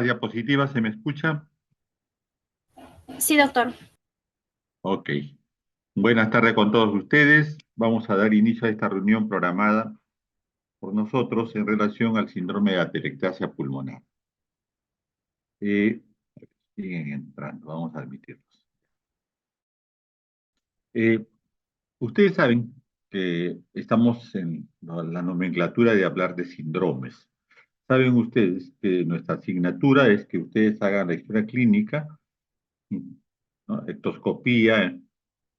Diapositiva, ¿se me escucha? Sí, doctor. Ok. Buenas tardes con todos ustedes. Vamos a dar inicio a esta reunión programada por nosotros en relación al síndrome de atelectasia pulmonar. Eh, Siguen entrando, vamos a admitirlos. Eh, Ustedes saben que estamos en la nomenclatura de hablar de síndromes. Saben ustedes que nuestra asignatura es que ustedes hagan la historia clínica, ¿no? Ectoscopía,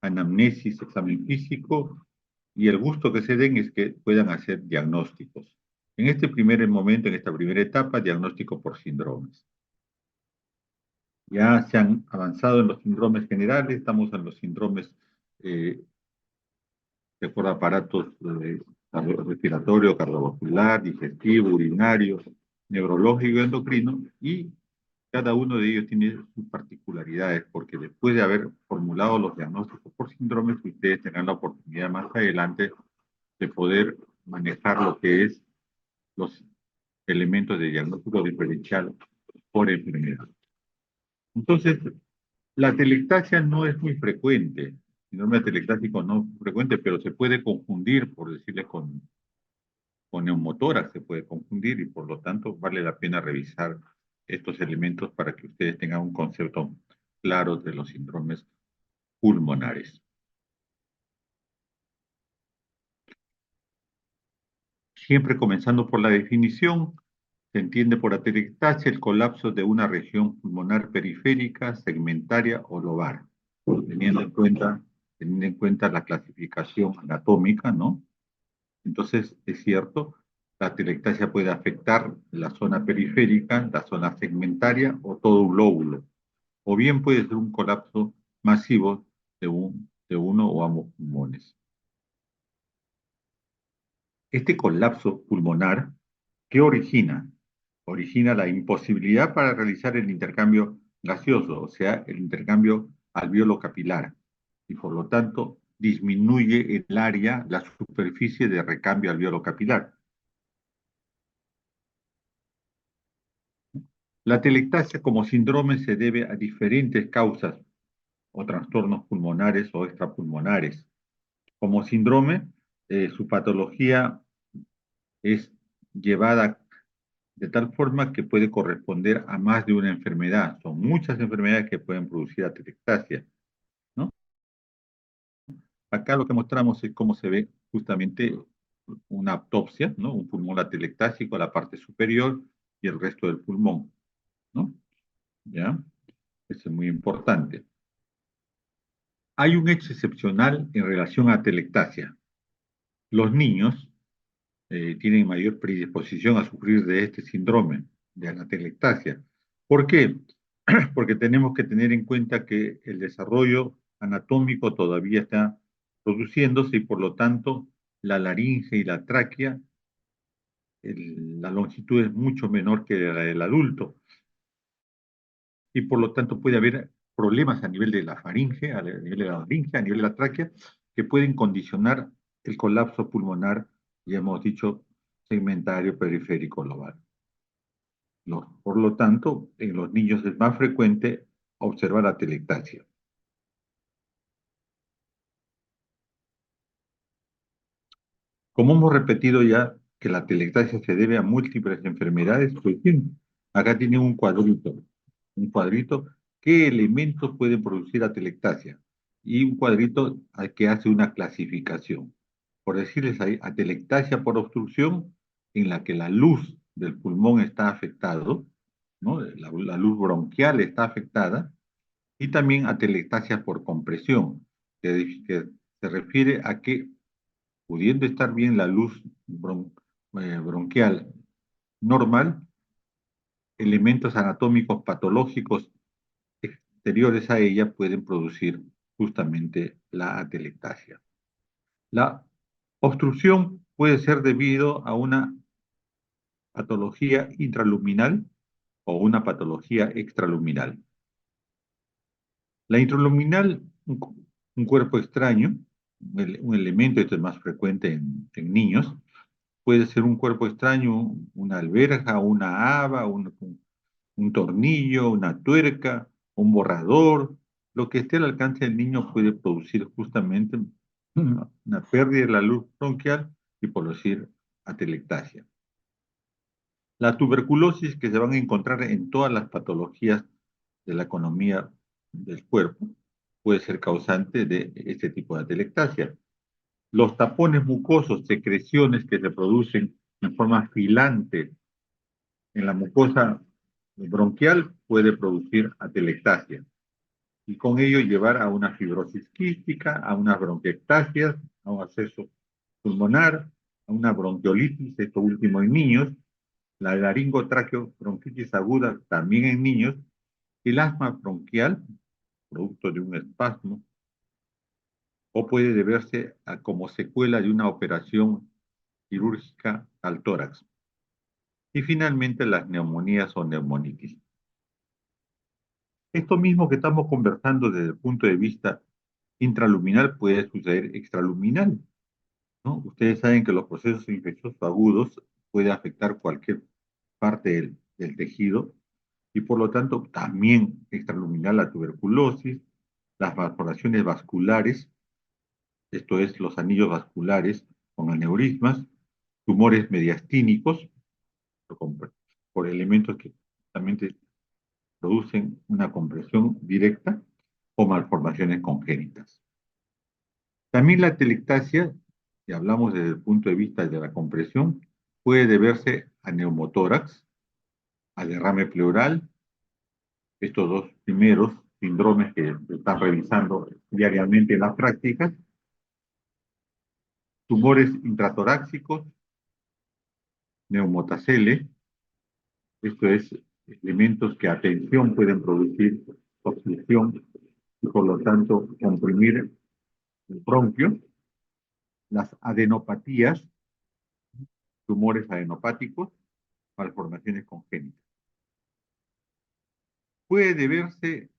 anamnesis, examen físico, y el gusto que se den es que puedan hacer diagnósticos. En este primer momento, en esta primera etapa, diagnóstico por síndromes. Ya se han avanzado en los síndromes generales, estamos en los síndromes eh, por aparatos respiratorio, cardiovascular, digestivo, urinario, neurológico y endocrino, y cada uno de ellos tiene sus particularidades, porque después de haber formulado los diagnósticos por síndromes, ustedes tendrán la oportunidad más adelante de poder manejar lo que es los elementos de diagnóstico diferencial por enfermedad. Entonces, la atelectasia no es muy frecuente, el síndrome atelectásico no es frecuente, pero se puede confundir, por decirle, con neumotórax, se puede confundir y por lo tanto vale la pena revisar estos elementos para que ustedes tengan un concepto claro de los síndromes pulmonares. Siempre comenzando por la definición, se entiende por atelectasia el colapso de una región pulmonar periférica, segmentaria o lobar, teniendo en cuenta la clasificación anatómica, ¿no? Entonces, es cierto, la atelectasia puede afectar la zona periférica, la zona segmentaria o todo un lóbulo, o bien puede ser un colapso masivo de uno o ambos pulmones. Este colapso pulmonar, ¿qué origina? Origina la imposibilidad para realizar el intercambio gaseoso, o sea, el intercambio alveolo capilar, y por lo tanto disminuye el área, la superficie de recambio alveolo capilar. La telectasia como síndrome se debe a diferentes causas o trastornos pulmonares o extrapulmonares. Como síndrome, su patología es llevada de tal forma que puede corresponder a más de una enfermedad. Son muchas enfermedades que pueden producir atelectasia, ¿no? Acá lo que mostramos es cómo se ve justamente una autopsia, ¿no? Un pulmón atelectásico, la parte superior y el resto del pulmón, ¿no? ¿Ya? Eso es muy importante. Hay un hecho excepcional en relación a atelectasia. Los niños tienen mayor predisposición a sufrir de este síndrome, de la atelectasia. ¿Por qué? Porque tenemos que tener en cuenta que el desarrollo anatómico todavía está produciéndose y por lo tanto la laringe y la tráquea, la longitud es mucho menor que la del adulto y por lo tanto puede haber problemas a nivel de la faringe, a nivel de la laringe, a nivel de la tráquea, que pueden condicionar el colapso pulmonar, ya hemos dicho, segmentario periférico lobar. Por lo tanto, en los niños es más frecuente observar atelectasia. Como hemos repetido ya que la atelectasia se debe a múltiples enfermedades, pues bien, acá tienen un cuadrito, qué elementos pueden producir atelectasia y un cuadrito al que hace una clasificación. Por decirles ahí, atelectasia por obstrucción, en la que la luz del pulmón está afectado, ¿no? La luz bronquial está afectada, y también atelectasia por compresión, que se refiere a que pudiendo estar bien la luz bronquial normal, elementos anatómicos patológicos exteriores a ella pueden producir justamente la atelectasia. La obstrucción puede ser debido a una patología intraluminal o una patología extraluminal. La intraluminal, un cuerpo extraño, un elemento, esto es más frecuente en niños, puede ser un cuerpo extraño, una alberja, una haba, un tornillo, una tuerca, un borrador, lo que esté al alcance del niño puede producir justamente una pérdida de la luz bronquial y producir atelectasia. La tuberculosis que se van a encontrar en todas las patologías de la economía del cuerpo puede ser causante de este tipo de atelectasia. Los tapones mucosos, secreciones que se producen en forma filante en la mucosa bronquial puede producir atelectasia y con ello llevar a una fibrosis quística, a unas bronquiectasias, a un acceso pulmonar, a una bronquiolitis, esto último en niños, la laringotraqueobronquitis aguda también en niños, y el asma bronquial, producto de un espasmo, o puede deberse a como secuela de una operación quirúrgica al tórax. Y finalmente las neumonías o neumonitis. Esto mismo que estamos conversando desde el punto de vista intraluminal puede suceder extraluminal, ¿no? Ustedes saben que los procesos infecciosos agudos pueden afectar cualquier parte del tejido y por lo tanto también extraluminal la tuberculosis, las malformaciones vasculares, esto es los anillos vasculares con aneurismas, tumores mediastínicos, por elementos que justamente producen una compresión directa o malformaciones congénitas. También la telectasia, si hablamos desde el punto de vista de la compresión, puede deberse a neumotórax, a derrame pleural, estos dos primeros síndromes que se están revisando diariamente en las prácticas, tumores intratorácicos, neumotacele, esto es elementos que a tensión pueden producir obstrucción y por lo tanto comprimir el bronquio, las adenopatías, tumores adenopáticos, malformaciones congénitas. Puede deberse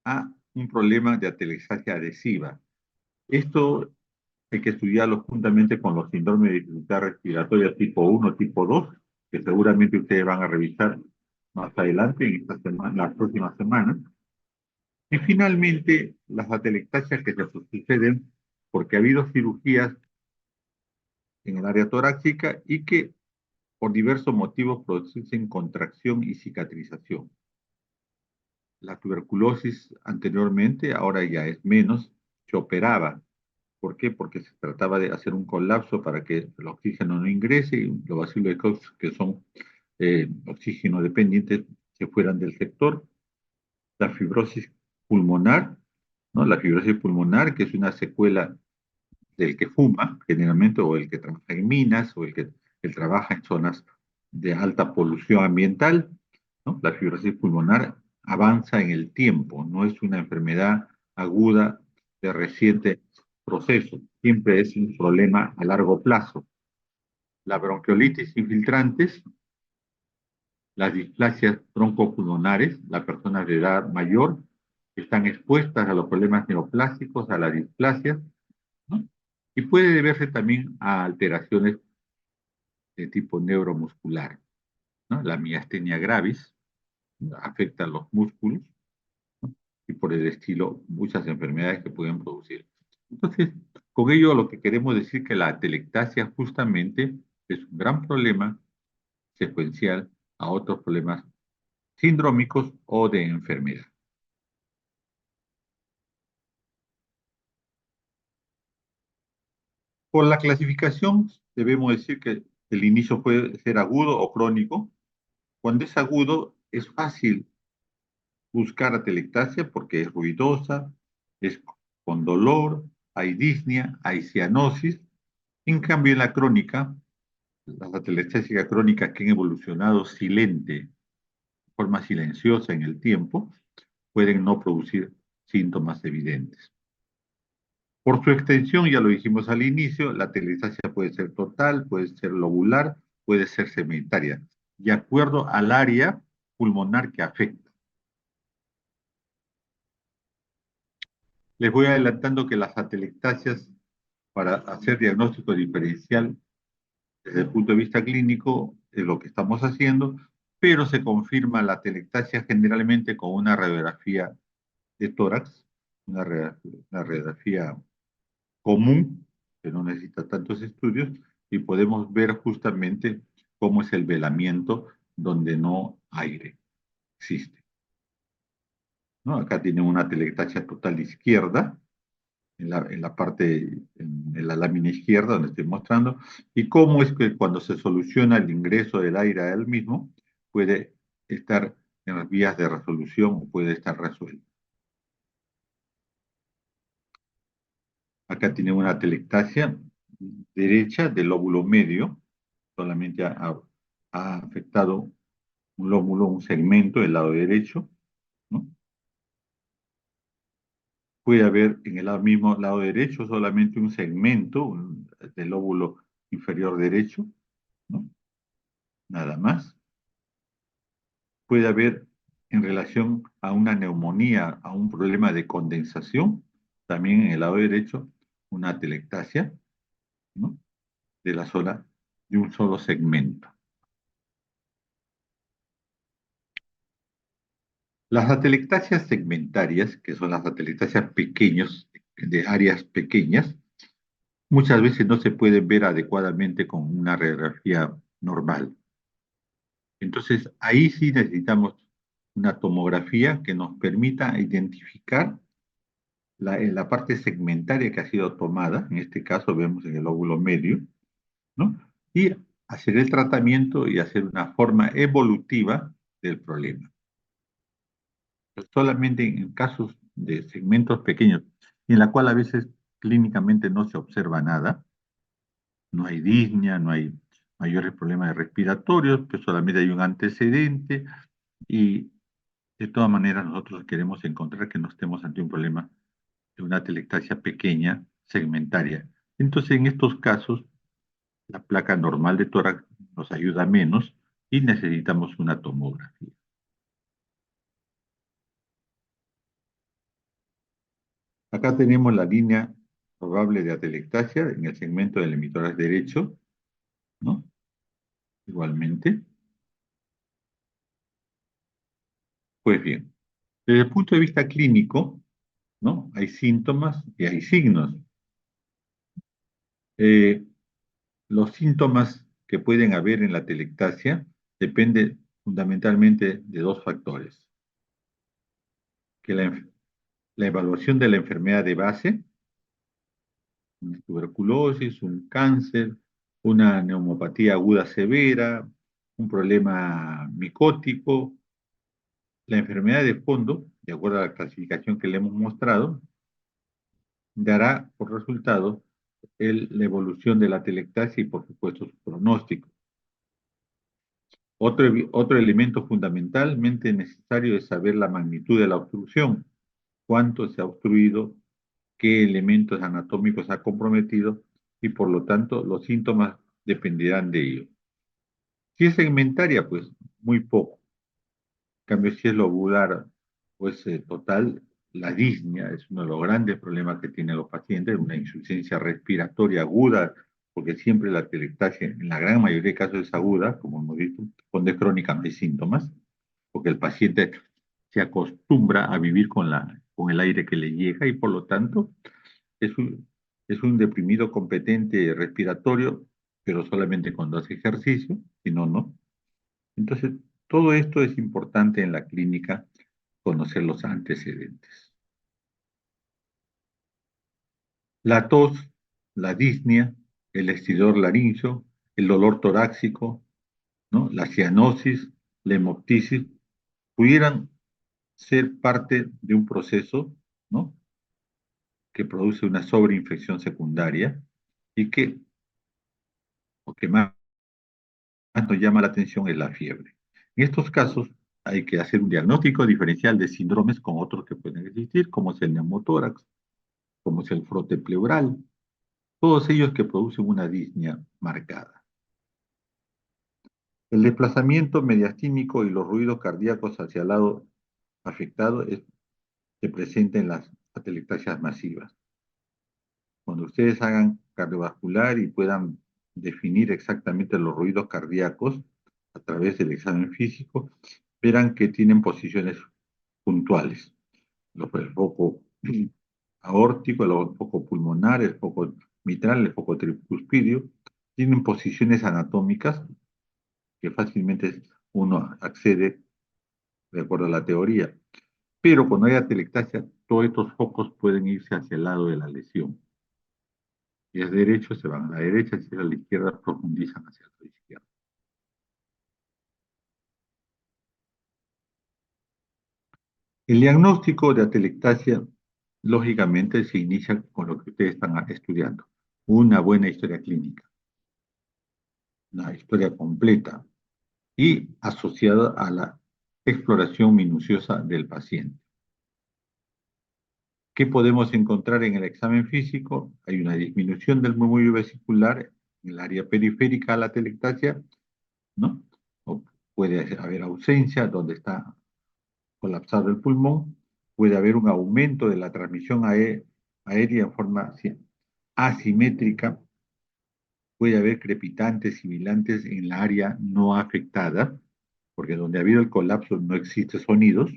a un problema de atelexasia adhesiva. Esto hay que estudiarlo juntamente con los síndromes de dificultad respiratoria tipo 1, tipo 2, que seguramente ustedes van a revisar más adelante en esta semana, las próximas semanas. Y finalmente, las atelectasias que se suceden porque ha habido cirugías en el área torácica y que por diversos motivos producen contracción y cicatrización. La tuberculosis anteriormente, ahora ya es menos, se operaba. ¿Por qué? Porque se trataba de hacer un colapso para que el oxígeno no ingrese y los bacilos de Koch, que son oxígeno dependientes, se fueran del sector. La fibrosis pulmonar, ¿no? La fibrosis pulmonar, que es una secuela del que fuma, generalmente, o el que trabaja en minas, o el trabaja en zonas de alta polución ambiental, ¿no? La fibrosis pulmonar avanza en el tiempo, no es una enfermedad aguda de reciente proceso, siempre es un problema a largo plazo. La bronquiolitis infiltrantes, las displasias broncopulmonares, las personas de edad mayor están expuestas a los problemas neoplásicos, a la displasia, ¿no? Y puede deberse también a alteraciones de tipo neuromuscular, ¿no? La miastenia gravis afecta a los músculos, ¿no? Y por el estilo muchas enfermedades que pueden producir. Entonces, con ello lo que queremos decir que la atelectasia justamente es un gran problema secuencial a otros problemas sindrómicos o de enfermedad. Por la clasificación, debemos decir que el inicio puede ser agudo o crónico. Cuando es agudo, es fácil buscar atelectasia porque es ruidosa, es con dolor, hay disnea, hay cianosis. En cambio, en la crónica, las atelectasias crónicas que han evolucionado silente, de forma silenciosa en el tiempo, pueden no producir síntomas evidentes. Por su extensión, ya lo dijimos al inicio, la atelectasia puede ser total, puede ser lobular, puede ser segmentaria, de acuerdo al área pulmonar que afecta. Les voy adelantando que las atelectasias, para hacer diagnóstico diferencial desde el punto de vista clínico, es lo que estamos haciendo, pero se confirma la atelectasia generalmente con una radiografía de tórax, una radiografía común, que no necesita tantos estudios, y podemos ver justamente cómo es el velamiento donde no aire existe, ¿no? Acá tienen una atelectasia total izquierda, en la parte, en la lámina izquierda donde estoy mostrando, y cómo es que cuando se soluciona el ingreso del aire a él mismo, puede estar en las vías de resolución o puede estar resuelto. Acá tiene una atelectasia derecha del lóbulo medio, solamente ha afectado un lóbulo, un segmento del lado derecho, ¿no? Puede haber en el mismo lado derecho solamente un segmento del lóbulo inferior derecho, ¿no? Nada más. Puede haber en relación a una neumonía, a un problema de condensación, también en el lado derecho, una atelectasia, ¿no? De la zona de un solo segmento. Las atelectasias segmentarias, que son las atelectasias pequeños, de áreas pequeñas, muchas veces no se pueden ver adecuadamente con una radiografía normal. Entonces, ahí sí necesitamos una tomografía que nos permita identificar en la parte segmentaria que ha sido tomada, en este caso vemos en el lóbulo medio, ¿no? Y hacer el tratamiento y hacer una forma evolutiva del problema. Solamente en casos de segmentos pequeños, en la cual a veces clínicamente no se observa nada, no hay disnea, no hay mayores problemas respiratorios, pero solamente hay un antecedente y de todas maneras nosotros queremos encontrar que no estemos ante un problema de una atelectasia pequeña, segmentaria. Entonces, en estos casos, la placa normal de tórax nos ayuda menos y necesitamos una tomografía. Acá tenemos la línea probable de atelectasia en el segmento del hemitórax derecho, ¿no? Igualmente. Pues bien, desde el punto de vista clínico, ¿no? Hay síntomas y hay signos. Eh, los síntomas que pueden haber en la atelectasia dependen fundamentalmente de dos factores. Que la evaluación de la enfermedad de base, una tuberculosis, un cáncer, una neumopatía aguda severa, un problema micótico. La enfermedad de fondo, de acuerdo a la clasificación que le hemos mostrado, dará por resultado la evolución de la telectasia y, por supuesto, su pronóstico. Otro elemento fundamentalmente necesario es saber la magnitud de la obstrucción, cuánto se ha obstruido, qué elementos anatómicos ha comprometido y, por lo tanto, los síntomas dependerán de ello. Si es segmentaria, pues muy poco. En cambio, si es lobular, pues total, la disnea es uno de los grandes problemas que tienen los pacientes, una insuficiencia respiratoria aguda, porque siempre la atelectasia, en la gran mayoría de casos es aguda, como hemos visto, cuando es crónica no hay síntomas, porque el paciente se acostumbra a vivir con el aire que le llega y por lo tanto es un deprimido competente respiratorio, pero solamente cuando hace ejercicio, si no, no. Entonces, todo esto es importante en la clínica, conocer los antecedentes. La tos, la disnea, el estridor laríngeo, el dolor torácico, ¿no? La cianosis, la hemoptisis, pudieran ser parte de un proceso, ¿no? Que produce una sobreinfección secundaria y que, lo que más nos llama la atención es la fiebre. En estos casos hay que hacer un diagnóstico diferencial de síndromes con otros que pueden existir, como es el neumotórax, como es el frote pleural, todos ellos que producen una disnea marcada. El desplazamiento mediastínico y los ruidos cardíacos hacia el lado afectado se presenta en las atelectasias masivas. Cuando ustedes hagan cardiovascular y puedan definir exactamente los ruidos cardíacos, a través del examen físico, verán que tienen posiciones puntuales. El foco aórtico, el foco pulmonar, el foco mitral, el foco tricuspidio, tienen posiciones anatómicas que fácilmente uno accede de acuerdo a la teoría. Pero cuando hay atelectasia, todos estos focos pueden irse hacia el lado de la lesión. Si es derecho, se van a la derecha, si es a la izquierda, profundizan hacia la izquierda. El diagnóstico de atelectasia, lógicamente, se inicia con lo que ustedes están estudiando. Una buena historia clínica, una historia completa y asociada a la exploración minuciosa del paciente. ¿Qué podemos encontrar en el examen físico? Hay una disminución del murmullo vesicular en el área periférica a la atelectasia, ¿no? O puede haber ausencia donde está colapsado el pulmón, puede haber un aumento de la transmisión aérea en forma asimétrica, puede haber crepitantes sibilantes en la área no afectada, porque donde ha habido el colapso no existe sonidos.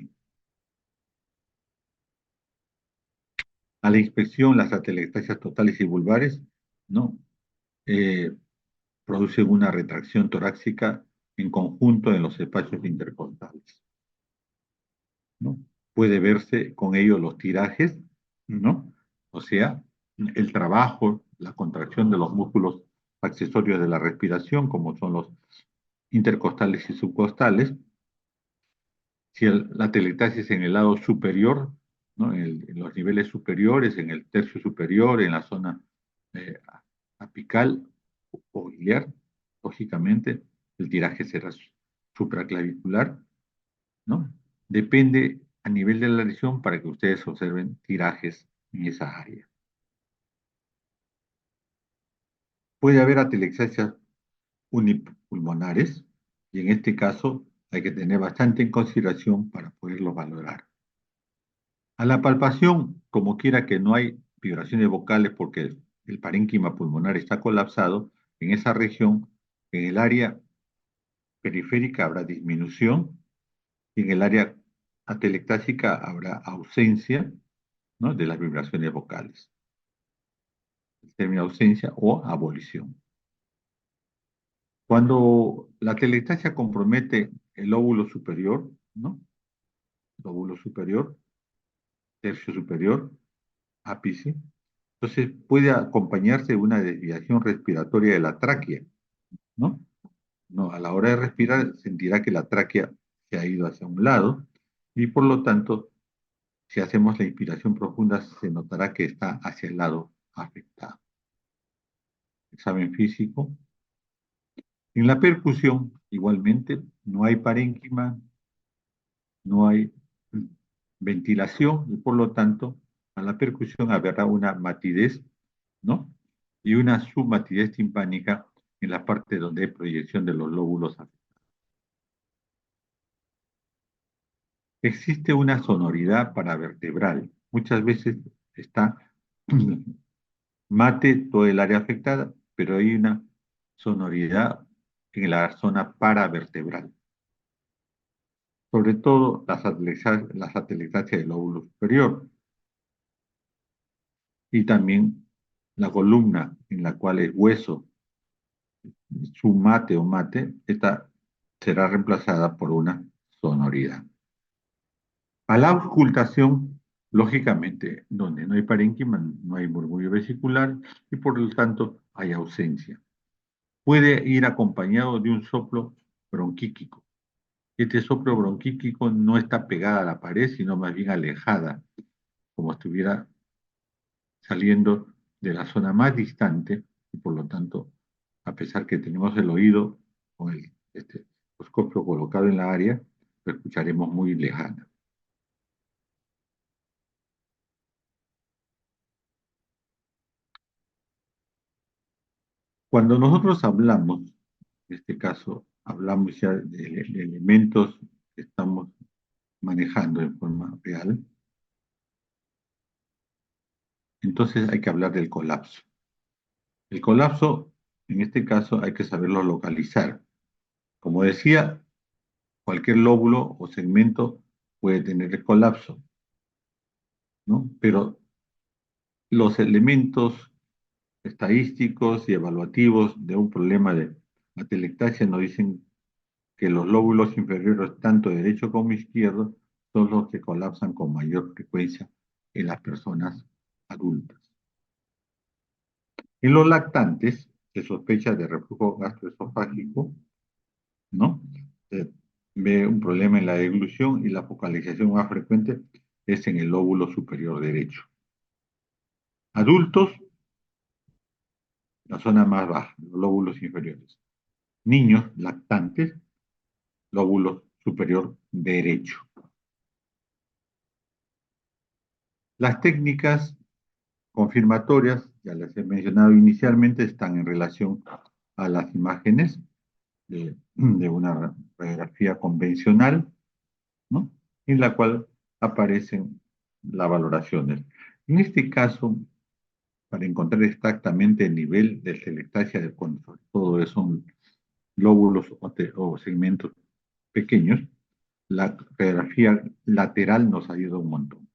A la inspección, las atelectasias totales y vulvares, ¿no? Eh, producen una retracción torácica en conjunto en los espacios intercostales, ¿no? Puede verse con ello los tirajes, ¿no? O sea, el trabajo, la contracción de los músculos accesorios de la respiración, como son los intercostales y subcostales. Si la telectasis en el lado superior, ¿no? En los niveles superiores, en el tercio superior, en la zona eh, apical o iliar, lógicamente, el tiraje será supraclavicular, ¿no? Depende a nivel de la lesión para que ustedes observen tirajes en esa área. Puede haber atelectasias unipulmonares y en este caso hay que tener bastante en consideración para poderlo valorar. A la palpación, como quiera que no hay vibraciones vocales porque el parénquima pulmonar está colapsado, en esa región, en el área periférica habrá disminución y en el área atelectásica habrá ausencia, ¿no? De las vibraciones vocales. El término ausencia o abolición. Cuando la atelectasia compromete el lóbulo superior, ¿no? Lóbulo superior, tercio superior, ápice, entonces puede acompañarse de una desviación respiratoria de la tráquea, ¿no? No, a la hora de respirar sentirá que la tráquea se ha ido hacia un lado y por lo tanto, si hacemos la inspiración profunda, se notará que está hacia el lado afectado. Examen físico. En la percusión, igualmente, no hay parénquima, no hay ventilación y por lo tanto, a la percusión habrá una matidez, ¿no? Y una submatidez timpánica en la parte donde hay proyección de los lóbulos afectados. Existe una sonoridad paravertebral. Muchas veces está mate todo el área afectada, pero hay una sonoridad en la zona paravertebral. Sobre todo las atelectasias del lóbulo superior y también la columna en la cual el hueso, su mate o mate, esta será reemplazada por una sonoridad. A la auscultación, lógicamente, donde no hay parénquima, no hay murmullo vesicular y por lo tanto hay ausencia. Puede ir acompañado de un soplo bronquíquico. Este soplo bronquíquico no está pegada a la pared, sino más bien alejada, como estuviera saliendo de la zona más distante y por lo tanto, a pesar que tenemos el oído con el estetoscopio colocado en la área, lo escucharemos muy lejana. Cuando nosotros hablamos, en este caso, hablamos ya de elementos que estamos manejando en forma real, entonces hay que hablar del colapso. El colapso, en este caso, hay que saberlo localizar. Como decía, cualquier lóbulo o segmento puede tener colapso, ¿no? Pero los elementos estadísticos y evaluativos de un problema de atelectasia nos dicen que los lóbulos inferiores, tanto derecho como izquierdo, son los que colapsan con mayor frecuencia en las personas adultas. En los lactantes se sospecha de reflujo gastroesofágico, ¿no? Se ve un problema en la deglución y la focalización más frecuente es en el lóbulo superior derecho. Adultos, la zona más baja, los lóbulos inferiores. Niños lactantes, lóbulo superior derecho. Las técnicas confirmatorias, ya las he mencionado inicialmente, están en relación a las imágenes de una radiografía convencional, ¿no? En la cual aparecen las valoraciones. En este caso, para encontrar exactamente el nivel de selectasia de cuando sobre todo son lóbulos o segmentos pequeños, la radiografía lateral nos ayuda un montón,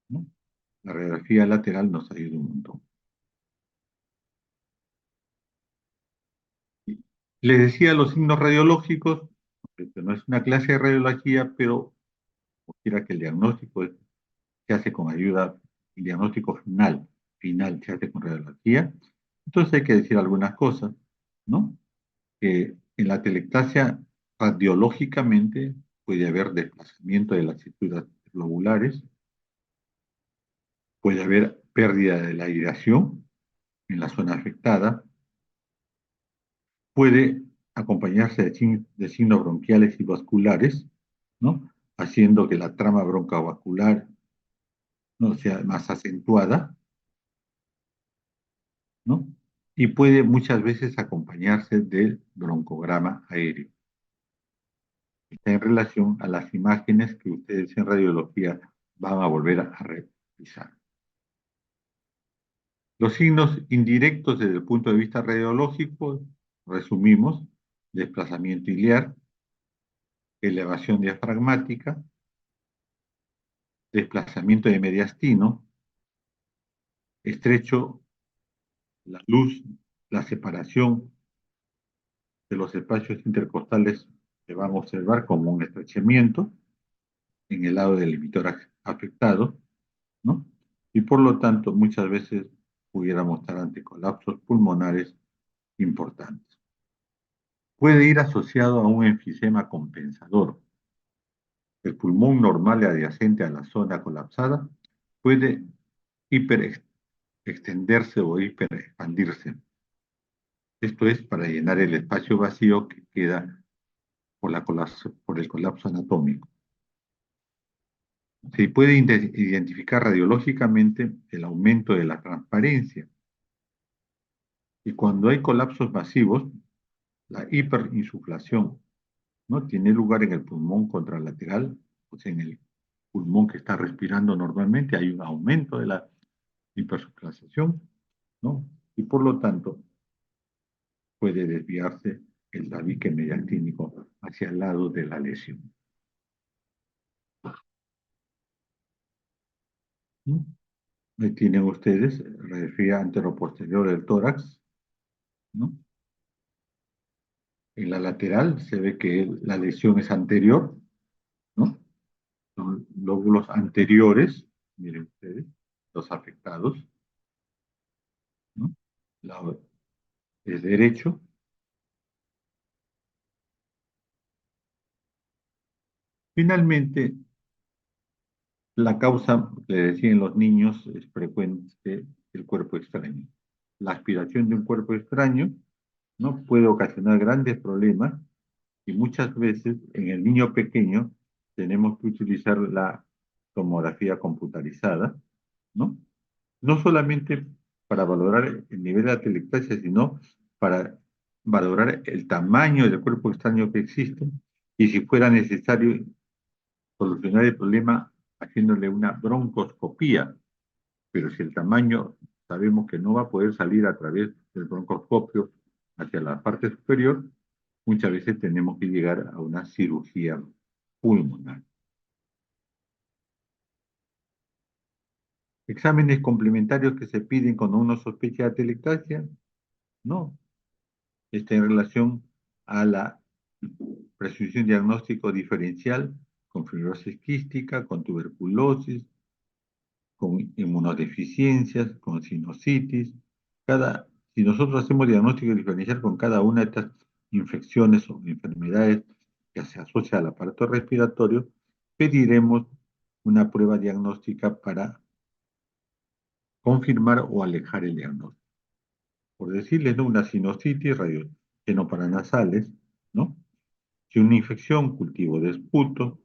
¿no? La radiografía lateral nos ayuda un montón. Les decía los signos radiológicos, que no es una clase de radiología, pero quiera que el diagnóstico se hace con ayuda, el diagnóstico final se hace con radiología. Entonces hay que decir algunas cosas, ¿no? Que en la telectasia radiológicamente puede haber desplazamiento de las estructuras lobulares, puede haber pérdida de la irrigación en la zona afectada, puede acompañarse de signos bronquiales y vasculares, ¿no? Haciendo que la trama broncovascular no sea más acentuada, ¿no? Y puede muchas veces acompañarse del broncograma aéreo. Está en relación a las imágenes que ustedes en radiología van a volver a revisar. Los signos indirectos desde el punto de vista radiológico, resumimos, desplazamiento iliar, elevación diafragmática, desplazamiento de mediastino, estrecho, la luz, la separación de los espacios intercostales se van a observar como un estrechamiento en el lado del emitor afectado, ¿no? Y por lo tanto, muchas veces pudiéramos estar ante colapsos pulmonares importantes. Puede ir asociado a un enfisema compensador. El pulmón normal y adyacente a la zona colapsada puede hiperextenderse o hiperexpandirse. Esto es para llenar el espacio vacío que queda por el colapso anatómico. Se puede identificar radiológicamente el aumento de la transparencia. Y cuando hay colapsos masivos, la hiperinsuflación, ¿no? Tiene lugar en el pulmón contralateral, o sea, en el pulmón que está respirando normalmente, hay un aumento de la hipersuflación, ¿no? Y por lo tanto, puede desviarse el tabique mediastínico hacia el lado de la lesión. ¿Mm? Ahí tienen ustedes radiografía anteroposterior del tórax, ¿no? En la lateral se ve que la lesión es anterior, ¿no? Son lóbulos anteriores, miren ustedes, los afectados, ¿no? Lado es derecho. Finalmente, la causa, le decía en los niños, es frecuente el cuerpo extraño. La aspiración de un cuerpo extraño, ¿no? Puede ocasionar grandes problemas y muchas veces en el niño pequeño tenemos que utilizar la tomografía computarizada, ¿no? No solamente para valorar el nivel de atelectasia, sino para valorar el tamaño del cuerpo extraño que existe y si fuera necesario solucionar el problema haciéndole una broncoscopía. Pero si el tamaño sabemos que no va a poder salir a través del broncoscopio hacia la parte superior, muchas veces tenemos que llegar a una cirugía pulmonar. ¿Exámenes complementarios que se piden cuando uno sospecha de atelectasia? No. Está en relación a la presunción diagnóstico diferencial con fibrosis quística, con tuberculosis, con inmunodeficiencias, con sinusitis. Si nosotros hacemos diagnóstico diferencial con cada una de estas infecciones o enfermedades que se asocia al aparato respiratorio, pediremos una prueba diagnóstica para confirmar o alejar el diagnóstico. Por decirles, ¿no? Una sinusitis, radioparanasales, ¿no? Si una infección, cultivo de esputo,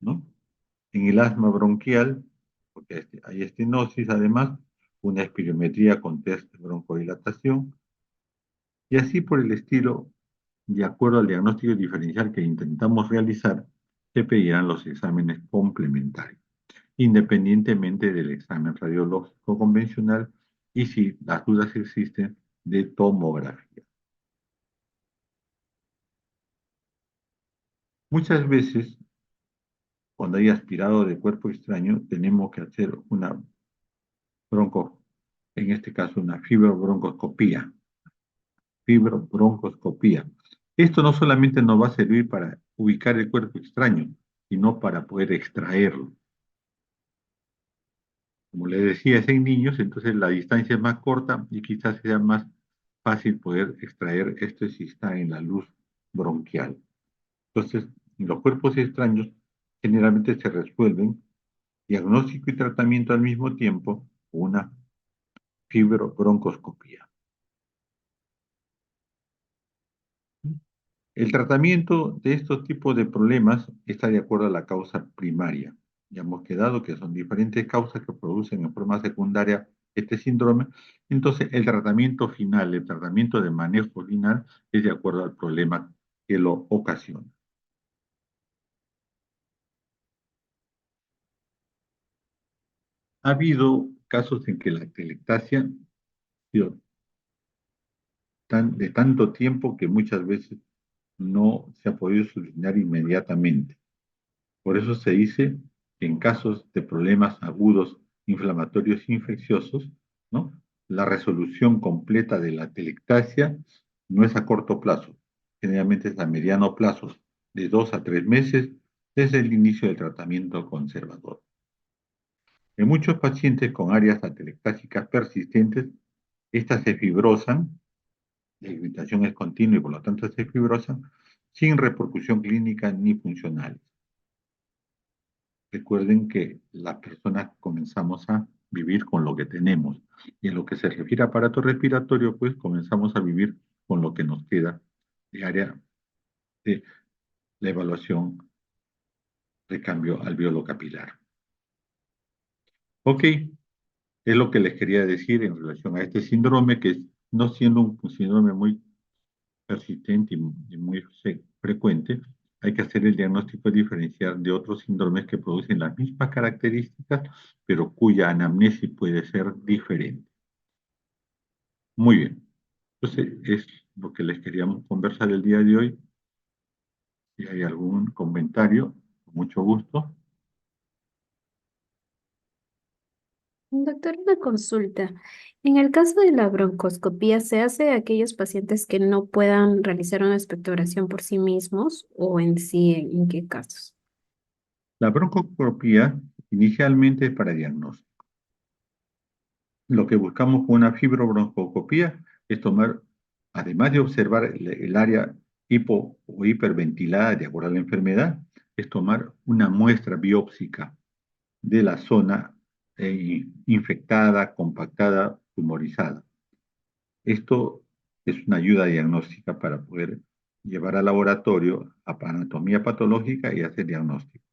¿no? En el asma bronquial, porque hay estenosis, además, una espirometría con test de broncodilatación, y así por el estilo, de acuerdo al diagnóstico diferencial que intentamos realizar, se pedirán los exámenes complementarios, independientemente del examen radiológico convencional y si las dudas existen de tomografía. Muchas veces, cuando hay aspirado de cuerpo extraño, tenemos que hacer una bronco, en este caso una fibrobroncoscopía. Fibrobroncoscopía. Esto no solamente nos va a servir para ubicar el cuerpo extraño, sino para poder extraerlo. Como les decía, es en niños, entonces la distancia es más corta y quizás sea más fácil poder extraer esto si está en la luz bronquial. Entonces, los cuerpos extraños generalmente se resuelven diagnóstico y tratamiento al mismo tiempo con una fibrobroncoscopía. El tratamiento de estos tipos de problemas está de acuerdo a la causa primaria. Ya hemos quedado que son diferentes causas que producen en forma secundaria este síndrome. Entonces, el tratamiento final, el tratamiento de manejo final, es de acuerdo al problema que lo ocasiona. Ha habido casos en que la atelectasia ha sido de tanto tiempo que muchas veces no se ha podido solucionar inmediatamente. Por eso se dice que en casos de problemas agudos inflamatorios infecciosos, ¿no? La resolución completa de la telectasia no es a corto plazo, generalmente es a mediano plazo, de 2 a 3 meses desde el inicio del tratamiento conservador. En muchos pacientes con áreas atelectásicas persistentes, estas se fibrosan, la irritación es continua y por lo tanto se fibrosan, sin repercusión clínica ni funcional. Recuerden que las personas comenzamos a vivir con lo que tenemos. Y en lo que se refiere a aparato respiratorio, pues comenzamos a vivir con lo que nos queda de área de la evaluación de cambio alveolo capilar. Ok, es lo que les quería decir en relación a este síndrome, que no siendo un síndrome muy persistente y muy frecuente, hay que hacer el diagnóstico diferencial de otros síndromes que producen las mismas características, pero cuya anamnesis puede ser diferente. Muy bien. Entonces, es lo que les queríamos conversar el día de hoy. Si hay algún comentario, con mucho gusto. Doctor, una consulta. En el caso de la broncoscopía, ¿se hace a aquellos pacientes que no puedan realizar una expectoración por sí mismos o en sí, en qué casos? La broncoscopía inicialmente es para diagnóstico. Lo que buscamos con una fibrobroncoscopía es tomar, además de observar el área hipo o hiperventilada de acuerdo a la enfermedad, es tomar una muestra biópsica de la zona infectada, compactada, tumorizada. Esto es una ayuda diagnóstica para poder llevar al laboratorio a anatomía patológica y hacer diagnóstico.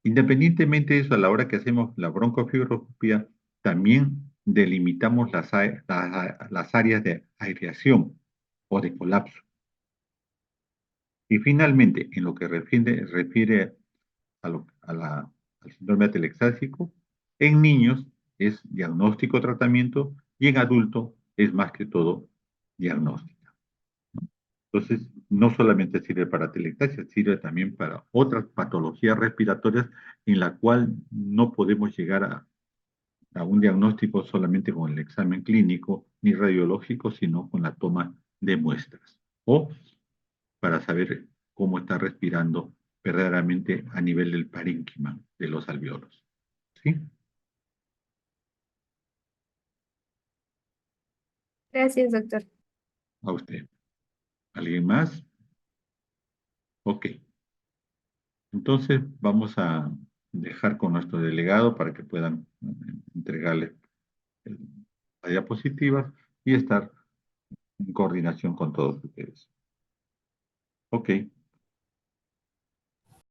Independientemente de eso, a la hora que hacemos la broncofibroscopía, también delimitamos las áreas de aireación o de colapso. Y finalmente, en lo que refiere al síndrome atelexásico, en niños es diagnóstico tratamiento y en adultos es más que todo diagnóstico. Entonces, no solamente sirve para atelectasia, sirve también para otras patologías respiratorias en la cual no podemos llegar a un diagnóstico solamente con el examen clínico ni radiológico, sino con la toma de muestras o para saber cómo está respirando verdaderamente a nivel del parénquima de los alveolos. ¿Sí? Gracias, doctor. A usted. ¿Alguien más? Ok. Entonces vamos a dejar con nuestro delegado para que puedan entregarle las diapositivas y estar en coordinación con todos ustedes. Ok.